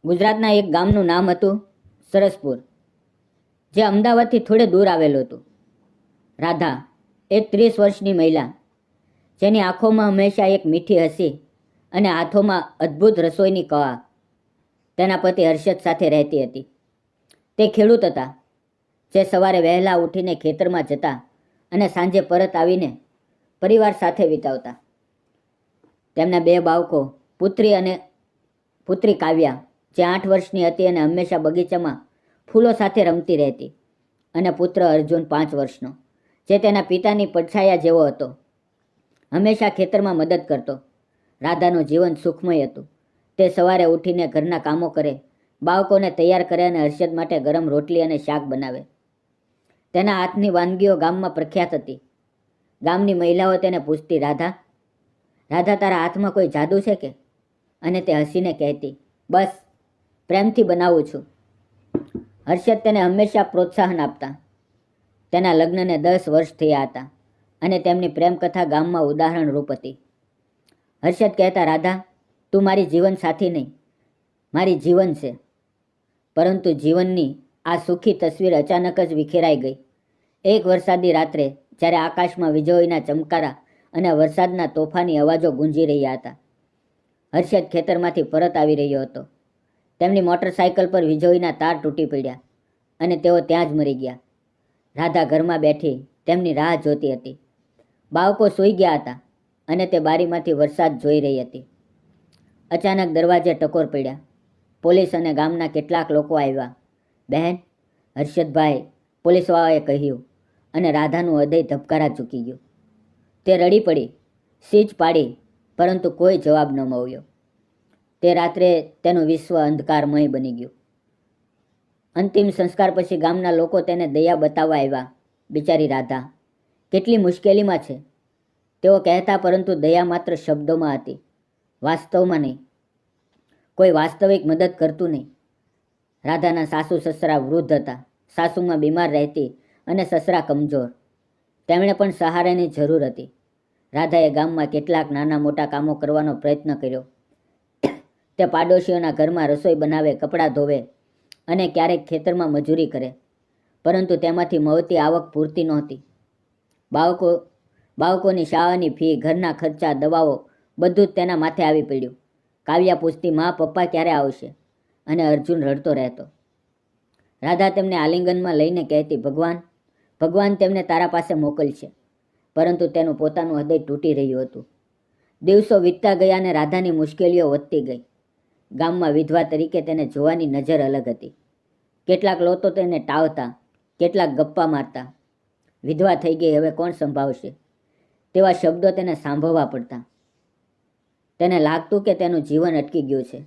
ગુજરાતના એક ગામનું નામ હતું સરસપુર, જે અમદાવાદથી થોડે દૂર આવેલું હતું. રાધા એક 30 વર્ષની મહિલા, જેની આંખોમાં હંમેશા એક મીઠી હસી અને હાથોમાં અદ્ભુત રસોઈની કળા, તેના પતિ હર્ષદ સાથે રહેતી હતી. તે ખેડૂત હતા, જે સવારે વહેલા ઉઠીને ખેતરમાં જતા અને સાંજે પરત આવીને પરિવાર સાથે વિતાવતા. તેમના 2 બાળકો, પુત્રી અને પુત્રી કાવ્યા, જે 8 વર્ષની હતી અને હંમેશા બગીચામાં ફૂલો સાથે રમતી રહેતી, અને પુત્ર અર્જુન 5 વર્ષનો, જે તેના પિતાની પડછાયા જેવો હતો, હંમેશા ખેતરમાં મદદ કરતો. રાધાનું જીવન સુખમય હતું. તે સવારે ઉઠીને ઘરના કામો કરે, બાળકોને તૈયાર કરે અને હર્ષદ માટે ગરમ રોટલી અને શાક બનાવે. તેના હાથની વાનગીઓ ગામમાં પ્રખ્યાત હતી. ગામની મહિલાઓ તેને પૂછતી, રાધા, રાધા, તારા હાથમાં કોઈ જાદુ છે કે? અને તે હસીને કહેતી, બસ, પ્રેમથી બનાવું છું. હર્ષદ તેને હંમેશા પ્રોત્સાહન આપતા. તેના લગ્નને 10 વર્ષ થયા હતા અને તેમની પ્રેમ કથા ગામમાં ઉદાહરણરૂપ હતી. હર્ષદ કહેતા, રાધા, તું મારી જીવન સાથી નહીં, મારી જીવન છે. પરંતુ જીવનની આ સુખી તસવીર અચાનક જ વિખેરાઈ ગઈ. એક વરસાદી રાત્રે, જ્યારે આકાશમાં વીજળીના ચમકારા અને વરસાદના તોફાની અવાજો ગુંજી રહ્યા હતા, હર્ષદ ખેતરમાંથી પરત આવી રહ્યો હતો. તેમની મોટરસાયકલ પર વીજળીના તાર તૂટી પડ્યા અને તેઓ ત્યાં જ મરી ગયા. રાધા ઘરમાં બેઠી તેમની રાહ જોતી હતી. બાળકો સૂઈ ગયા હતા અને તે બારીમાંથી વરસાદ જોઈ રહી હતી. અચાનક દરવાજે ટકોર પડ્યા. પોલીસ અને ગામના કેટલાક લોકો આવ્યા. બહેન, હર્ષદભાઈ, પોલીસવાળાએ કહ્યું, અને રાધાનું હૃદય ધબકારા ચૂકી ગયું. તે રડી પડી, સીજ પાડી, પરંતુ કોઈ જવાબ ન મળ્યો. તે રાત્રે તેનું વિશ્વ અંધકારમય બની ગયું. અંતિમ સંસ્કાર પછી ગામના લોકો તેને દયા બતાવવા આવ્યા. બિચારી રાધા કેટલી મુશ્કેલીમાં છે, તેઓ કહેતા, પરંતુ દયા માત્ર શબ્દોમાં હતી, વાસ્તવમાં નહીં. કોઈ વાસ્તવિક મદદ કરતું નહીં. રાધાના સાસુ સસરા વૃદ્ધ હતા, સાસુમાં બીમાર રહેતી અને સસરા કમજોર. તેમણે પણ સહારાની જરૂર હતી. રાધાએ ગામમાં કેટલાક નાના મોટા કામો કરવાનો પ્રયત્ન કર્યો. તે પાડોશીઓના ઘરમાં રસોઈ બનાવે, કપડાં ધોવે અને ક્યારેક ખેતરમાં મજૂરી કરે, પરંતુ તેમાંથી મળતી આવક પૂરતી નહોતી. બાળકોની શાળાની ફી, ઘરના ખર્ચા, દવાઓ, બધું જ તેના માથે આવી પડ્યું. કાવ્યા પૂછતી, મા, પપ્પા ક્યારે આવશે? અને અર્જુન રડતો રહેતો. રાધા તેમને આલિંગનમાં લઈને કહેતી, ભગવાન તેમને તારા પાસે મોકલશે. પરંતુ તેનું પોતાનું હૃદય તૂટી રહ્યું હતું. દિવસો વીતતા ગયા અને રાધાની મુશ્કેલીઓ વધતી ગઈ. ગામમાં વિધવા તરીકે તેને જોવાની નજર અલગ હતી. કેટલાક લોકો તેને ટાળતા, કેટલાક ગપ્પા મારતા. વિધવા થઈ ગઈ, હવે કોણ સંભાળશે? તેવા શબ્દો તેને સાંભળવા પડતા. તેને લાગતું કે તેનું જીવન અટકી ગયું છે.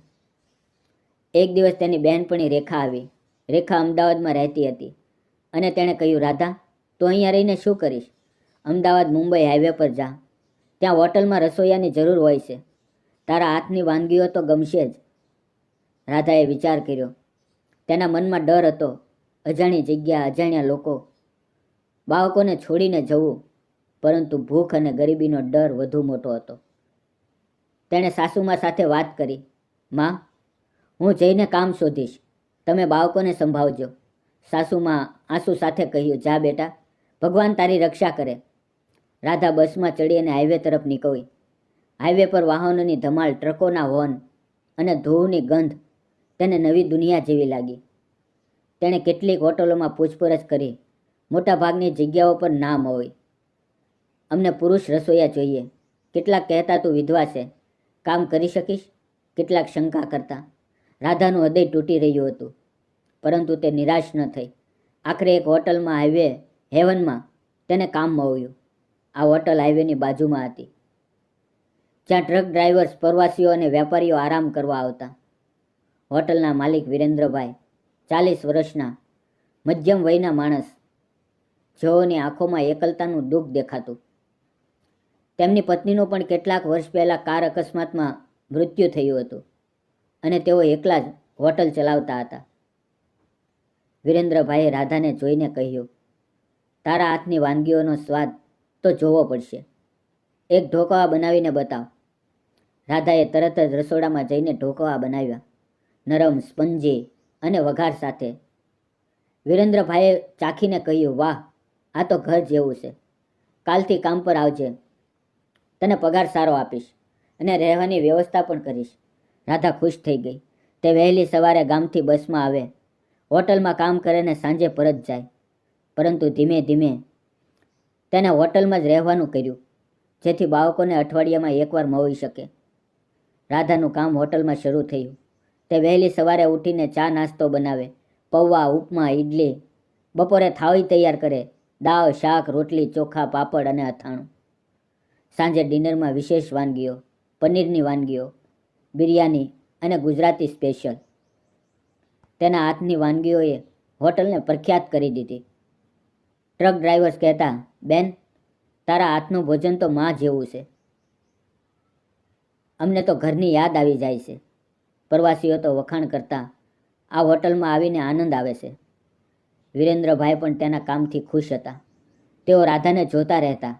એક દિવસ તેની બહેનપણી રેખા આવી. રેખા અમદાવાદમાં રહેતી હતી અને તેણે કહ્યું, રાધા, તું અહીંયા રહીને શું કરીશ? અમદાવાદ મુંબઈ હાઈવે પર જા. ત્યાં હોટલમાં રસોઈયાની જરૂર હોય છે. તારા હાથની વાનગીઓ તો ગમશે જ. રાધાએ વિચાર કર્યો. તેના મનમાં ડર હતો, અજાણી જગ્યા, અજાણ્યા લોકો, બાળકોને છોડીને જવું, પરંતુ ભૂખ અને ગરીબીનો ડર વધુ મોટો હતો. તેણે સાસુમા સાથે વાત કરી. માં, હું જઈને કામ શોધીશ, તમે બાળકોને સંભાળજો. સાસુમાં આંસુ સાથે કહ્યું, જા બેટા, ભગવાન તારી રક્ષા કરે. રાધા બસમાં ચડી અને હાઈવે તરફ નીકળી. હાઈવે પર વાહનોની ધમાલ, ટ્રકોના હોર્ન અને ધૂળની ગંધ તેને નવી દુનિયા જેવી લાગી. તેણે કેટલીક હોટલોમાં પૂછપરછ કરી. મોટાભાગની જગ્યાઓ પર ના મળી. અમને પુરુષ રસોઈયા જોઈએ. કેટલાક કહેતા, તું વિધવા છે, કામ કરી શકીશ? કેટલાક શંકા કરતા. રાધાનું હૃદય તૂટી રહ્યું હતું, પરંતુ તે નિરાશ ન થઈ. આખરે એક હોટલમાં, હેવનમાં તેને કામ મળ્યું. આ હોટલ હાઈવેની બાજુમાં હતી, જ્યાં ટ્રક ડ્રાઈવર્સ, પ્રવાસીઓ અને વેપારીઓ આરામ કરવા આવતા. હોટલના માલિક વિરેન્દ્રભાઈ, 40 વર્ષના મધ્યમ વયના માણસ, જેઓની આંખોમાં એકલતાનું દુઃખ દેખાતું. તેમની પત્નીનું પણ કેટલાક વર્ષ પહેલાં કાર અકસ્માતમાં મૃત્યુ થયું હતું અને તેઓ એકલા જ હોટલ ચલાવતા હતા. વિરેન્દ્રભાઈએ રાધાને જોઈને કહ્યું, તારા હાથની વાનગીઓનો સ્વાદ તો જોવો પડશે. એક ઢોકળા બનાવીને બતાવ. રાધાએ તરત જ રસોડામાં જઈને ઢોકળા બનાવ્યા. નરમ, સ્પંજી અને વઘાર સાથે. વિરેન્દ્રભાઈએ ચાખીને કહ્યું, વાહ, આ તો ઘર જેવું છે. કાલથી કામ પર આવજે. તને પગાર સારો આપીશ અને રહેવાની વ્યવસ્થા પણ કરીશ. રાધા ખુશ થઈ ગઈ. તે વહેલી સવારે ગામથી બસમાં આવે, હોટલમાં કામ કરે ને સાંજે પરત જાય. પરંતુ ધીમે ધીમે તેને હોટલમાં જ રહેવાનું કર્યું, જેથી બાળકોને અઠવાડિયામાં એકવાર મળી શકે. રાધાનું કામ હોટલમાં શરૂ થયું. તે વહેલી સવારે ઉઠીને ચા નાસ્તો બનાવે, પૌવા, ઉપમા, ઇડલી. બપોરે થાળી તૈયાર કરે, દાળ, શાક, રોટલી, ચોખા, પાપડ અને અથાણું. સાંજે ડિનરમાં વિશેષ વાનગીઓ, પનીરની વાનગીઓ, બિરયાની અને ગુજરાતી સ્પેશિયલ. તેના હાથની વાનગીઓએ હોટલને પ્રખ્યાત કરી દીધી. ટ્રક ડ્રાઈવર્સ કહેતા, બેન, તારા હાથનું ભોજન તો માં જેવું છે. અમને તો ઘરની યાદ આવી જાય છે. પ્રવાસીઓ તો વખાણ કરતા, આ હોટલમાં આવીને આનંદ આવે છે. વિરેન્દ્રભાઈ પણ તેના કામથી ખુશ હતા. તેઓ રાધાને જોતા રહેતા,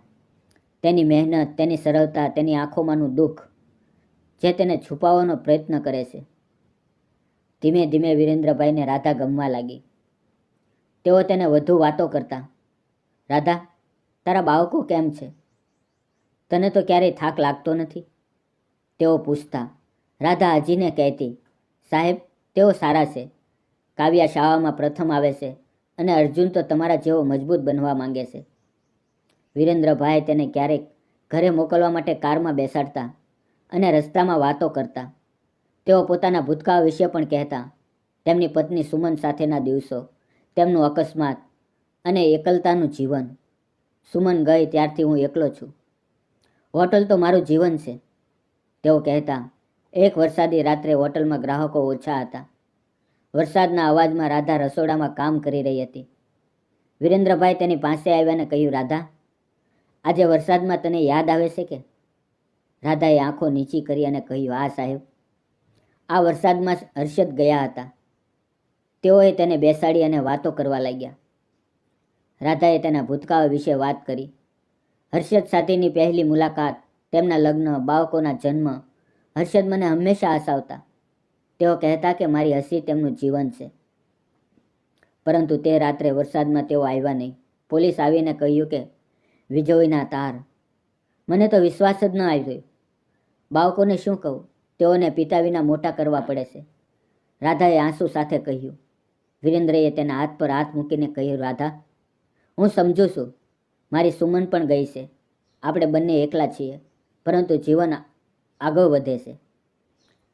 તેની મહેનત, તેની સરળતા, તેની આંખોમાંનું દુઃખ, જે તેને છુપાવવાનો પ્રયત્ન કરે છે. ધીમે ધીમે વિરેન્દ્રભાઈને રાધા ગમવા લાગી. તેઓ તેને વધુ વાતો કરતા. રાધા, તારા બાળકો કેમ છે? તને તો ક્યારેય થાક લાગતો નથી? તેઓ પૂછતા. રાધા હજીને કહેતી, સાહેબ, તેઓ સારા છે. કાવ્યા શાળામાં પ્રથમ આવે છે અને અર્જુન તો તમારા જેવો મજબૂત બનવા માંગે છે. વિરેન્દ્રભાઈ તેને ક્યારેક ઘરે મોકલવા માટે કારમાં બેસાડતા અને રસ્તામાં વાતો કરતા. તેઓ પોતાના ભૂતકાળ વિશે પણ કહેતા, તેમની પત્ની સુમન સાથેના દિવસો, તેમનું અકસ્માત અને એકલતાનું જીવન. સુમન ગઈ ત્યારથી હું એકલો છું. હોટલ તો મારું જીવન છે, તેઓ કહેતા. એક વરસાદી રાત્રે હોટલમાં ગ્રાહકો ઓછા હતા. વરસાદના અવાજમાં રાધા રસોડામાં કામ કરી રહી હતી. વિરેન્દ્રભાઈ તેની પાસે આવ્યાને કહ્યું, રાધા, આજે વરસાદમાં તને યાદ આવે છે કે? રાધાએ આંખો નીચી કરી અને કહ્યું, હા સાહેબ, આ વરસાદમાં હર્ષદ ગયા હતા. તેઓએ તેને બેસાડી અને વાતો કરવા લાગ્યા. રાધાએ તેના ભૂતકાળ વિશે વાત કરી. હર્ષદ સાથેની પહેલી મુલાકાત, તેમના લગ્ન, બાળકોના જન્મ. હર્ષદ મને હંમેશા હસાવતા. તેઓ કહેતા કે મારી હસી તેમનું જીવન છે. પરંતુ તે રાત્રે વરસાદમાં તેઓ આવ્યા નહીં. પોલીસ આવીને કહ્યું કે વીજળીના તાર. મને તો વિશ્વાસ જ ન આવ્યો. બાળકોને શું કહું? તેઓને પિતા વિના મોટા કરવા પડે છે, રાધાએ આંસુ સાથે કહ્યું. વિરેન્દ્રએ તેના હાથ પર હાથ મૂકીને કહ્યું, રાધા, હું સમજુ છું. મારી સુમન પણ ગઈ છે. આપણે બંને એકલા છીએ, પરંતુ જીવન આગળ વધે છે.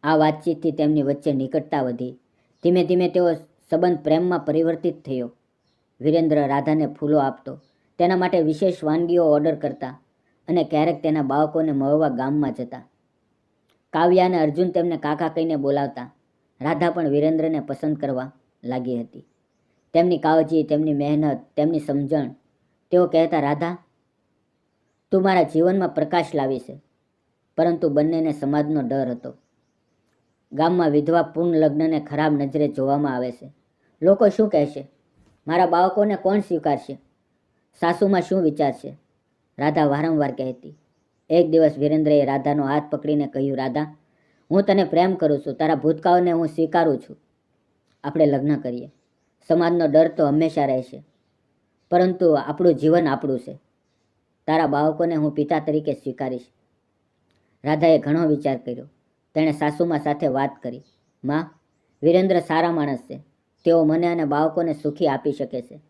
આ વાતચીતથી તેમની વચ્ચે નિકટતા વધી. ધીમે ધીમે તેઓ સંબંધ પ્રેમમાં પરિવર્તિત થયો. વિરેન્દ્ર રાધાને ફૂલો આપતો, તેના માટે વિશેષ વાનગીઓ ઓર્ડર કરતા અને ક્યારેક તેના બાળકોને મળવા ગામમાં જતા. કાવ્યા અને અર્જુન તેમને કાકા કહીને બોલાવતા. રાધા પણ વિરેન્દ્રને પસંદ કરવા લાગી હતી. તેમની કાળજી, તેમની મહેનત, તેમની સમજણ. તેઓ કહેતા, રાધા, તું મારા જીવનમાં પ્રકાશ લાવી છે. પરંતુ બંનેને સમાજનો ડર હતો. ગામમાં વિધવા પૂર્ણ લગ્નને ખરાબ નજરે જોવામાં આવે છે. લોકો શું કહેશે? મારા બાળકોને કોણ સ્વીકારશે? સાસુમાં શું વિચારશે? રાધા વારંવાર કહેતી. એક દિવસ વિરેન્દ્રએ રાધાનો હાથ પકડીને કહ્યું, રાધા, હું તને પ્રેમ કરું છું. તારા ભૂતકાળને હું સ્વીકારું છું. આપણે લગ્ન કરીએ. સમાજનો ડર તો હંમેશા રહેશે, પરંતુ આપણું જીવન આપણું છે. તારા બાળકોને હું પિતા તરીકે સ્વીકારીશ. રાધાએ ઘણો વિચાર કર્યો. તેણે સાસુમા સાથે વાત કરી. માં, વિરેન્દ્ર સારા માણસ છે. તેઓ મને અને બાળકોને સુખી આપી શકે છે.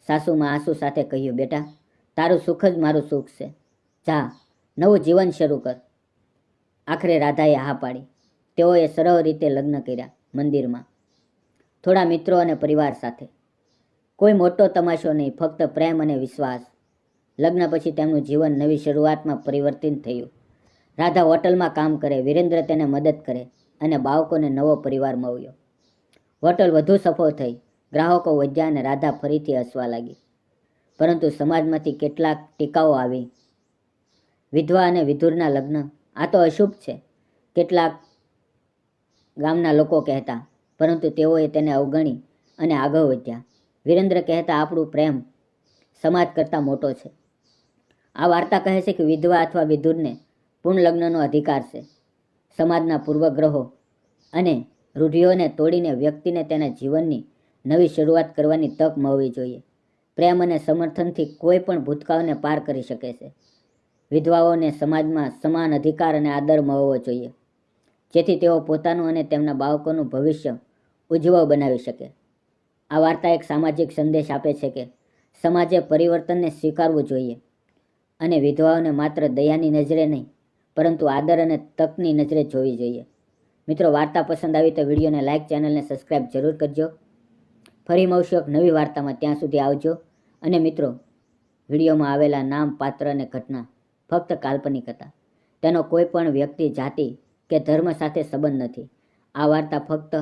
સાસુમાં આંસુ સાથે કહ્યું, બેટા, તારું સુખ જ મારું સુખ છે. જા, નવું જીવન શરૂ કર. આખરે રાધાએ હા પાડી. તેઓએ સરળ રીતે લગ્ન કર્યા, મંદિરમાં, થોડા મિત્રો અને પરિવાર સાથે. કોઈ મોટો તમાશો નહીં, ફક્ત પ્રેમ અને વિશ્વાસ. લગ્ન પછી તેમનું જીવન નવી શરૂઆતમાં પરિવર્તિત થયું. રાધા હોટલમાં કામ કરે, વિરેન્દ્ર તેને મદદ કરે અને બાળકોને નવો પરિવાર મળ્યો. હોટલ વધુ સફળ થઈ, ગ્રાહકો વધ્યા અને રાધા ફરીથી હસવા લાગી. પરંતુ સમાજમાંથી કેટલાક ટીકાઓ આવી. વિધવા અને વિધુરના લગ્ન, આ તો અશુભ છે, કેટલાક ગામના લોકો કહેતા. પરંતુ તેઓએ તેને અવગણી અને આગળ વધ્યા. વિરેન્દ્ર કહેતા, આપણું પ્રેમ સમાજ કરતાં મોટો છે. આ વાર્તા કહે છે કે વિધવા અથવા વિધુરને પૂર્ણ લગ્નનો અધિકાર છે. સમાજના પૂર્વગ્રહો અને રૂઢિઓને તોડીને વ્યક્તિને તેના જીવનની નવી શરૂઆત કરવાની તક મળવી જોઈએ. પ્રેમ અને સમર્થનથી કોઈ પણ ભૂતકાળને પાર કરી શકે છે. વિધવાઓને સમાજમાં સમાન અધિકાર અને આદર મળવો જોઈએ, જેથી તેઓ પોતાનું અને તેમના બાળકોનું ભવિષ્ય ઉજ્જવળ બનાવી શકે. આ વાર્તા એક સામાજિક સંદેશ આપે છે કે સમાજે પરિવર્તનને સ્વીકારવું જોઈએ અને વિધવાઓને માત્ર દયાની નજરે નહીં, પરંતુ આદર અને તકની નજરે જોવી જોઈએ. મિત્રો, વાર્તા પસંદ આવી તો વિડીયોને લાઇક, ચેનલને સબસ્ક્રાઈબ જરૂર કરજો. ફરી મળશું એક નવી વાર્તામાં. ત્યાં સુધી આવજો. અને મિત્રો, વિડીયોમાં આવેલા નામ, પાત્ર અને ઘટના ફક્ત કાલ્પનિક હતા. તેનો કોઈ પણ વ્યક્તિ, જાતિ કે ધર્મ સાથે સંબંધ નથી. આ વાર્તા ફક્ત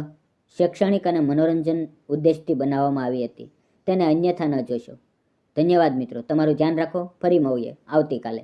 શૈક્ષણિક અને મનોરંજન ઉદ્દેશથી બનાવવામાં આવી હતી. તેને અન્યથા ન જોશો. ધન્યવાદ મિત્રો. તમારું ધ્યાન રાખો. ફરી મળીએ આવતીકાલે.